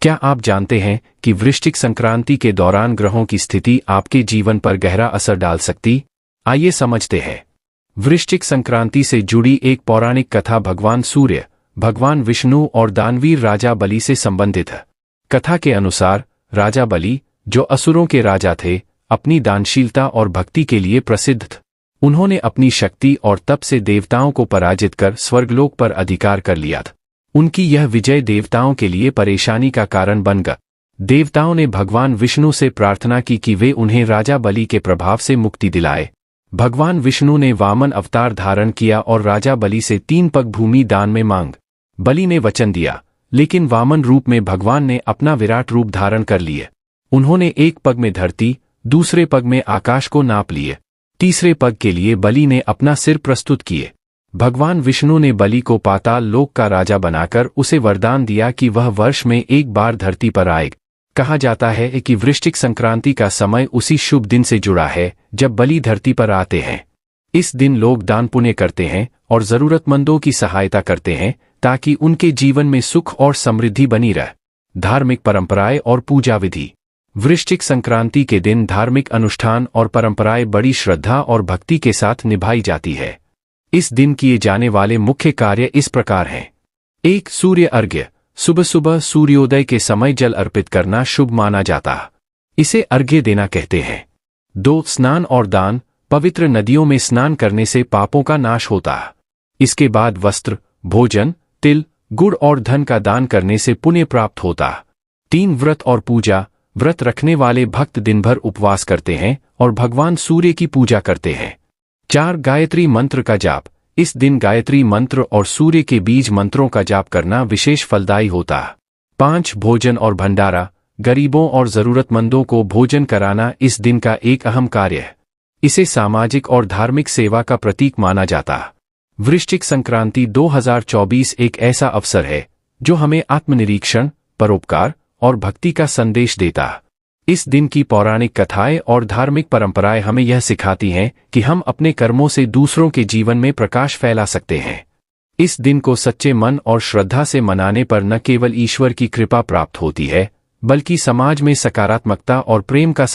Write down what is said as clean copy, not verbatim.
क्या आप जानते हैं कि वृश्चिक संक्रांति के दौरान ग्रहों की स्थिति आपके जीवन पर गहरा असर डाल सकती? आइए समझते हैं। वृश्चिक संक्रांति से जुड़ी एक पौराणिक कथा भगवान सूर्य, भगवान विष्णु और दानवीर राजा बलि से संबंधित है। कथा के अनुसार राजा बलि, जो असुरों के राजा थे, अपनी दानशीलता और भक्ति के लिए प्रसिद्ध थे। उन्होंने अपनी शक्ति और तप से देवताओं को पराजित कर स्वर्गलोक पर अधिकार कर लिया था। उनकी यह विजय देवताओं के लिए परेशानी का कारण बन गया। देवताओं ने भगवान विष्णु से प्रार्थना की कि वे उन्हें राजा बलि के प्रभाव से मुक्ति दिलाए। भगवान विष्णु ने वामन अवतार धारण किया और राजा बलि से 3 पग भूमि दान में मांग। बलि ने वचन दिया, लेकिन वामन रूप में भगवान ने अपना विराट रूप धारण कर लिए। उन्होंने 1 पग में धरती, दूसरे पग में आकाश को नाप लिए। तीसरे पग के लिए बलि ने अपना सिर प्रस्तुत किए। भगवान विष्णु ने बलि को पाताल लोक का राजा बनाकर उसे वरदान दिया कि वह वर्ष में 1 बार धरती पर आएगा। कहा जाता है कि वृश्चिक संक्रांति का समय उसी शुभ दिन से जुड़ा है जब बलि धरती पर आते हैं। इस दिन लोग दान पुण्य करते हैं और जरूरतमंदों की सहायता करते हैं ताकि उनके जीवन में सुख और समृद्धि बनी रहे। धार्मिक परंपराएं और पूजा विधि। वृश्चिक संक्रांति के दिन धार्मिक अनुष्ठान और परंपराएं बड़ी श्रद्धा और भक्ति के साथ निभाई जाती है। इस दिन किए जाने वाले मुख्य कार्य इस प्रकार हैं। 1. सूर्य अर्घ्य। सुबह सुबह सूर्योदय के समय जल अर्पित करना शुभ माना जाता है। इसे अर्घ्य देना कहते हैं। 2. स्नान और दान। पवित्र नदियों में स्नान करने से पापों का नाश होता है। इसके बाद वस्त्र, भोजन, तिल, गुड़ और धन का दान करने से पुण्य प्राप्त होता है। 3. व्रत और पूजा। व्रत रखने वाले भक्त दिन भर उपवास करते हैं और भगवान सूर्य की पूजा करते हैं। 4. गायत्री मंत्र का जाप। इस दिन गायत्री मंत्र और सूर्य के बीज मंत्रों का जाप करना विशेष फलदायी होता है। 5. भोजन और भंडारा। गरीबों और जरूरतमंदों को भोजन कराना इस दिन का एक अहम कार्य है। इसे सामाजिक और धार्मिक सेवा का प्रतीक माना जाता है। वृश्चिक संक्रांति 2024 एक ऐसा अवसर है जो हमें आत्मनिरीक्षण, परोपकार और भक्ति का संदेश देता है। इस दिन की पौराणिक कथाएं और धार्मिक परंपराएं हमें यह सिखाती हैं कि हम अपने कर्मों से दूसरों के जीवन में प्रकाश फैला सकते हैं। इस दिन को सच्चे मन और श्रद्धा से मनाने पर न केवल ईश्वर की कृपा प्राप्त होती है, बल्कि समाज में सकारात्मकता और प्रेम का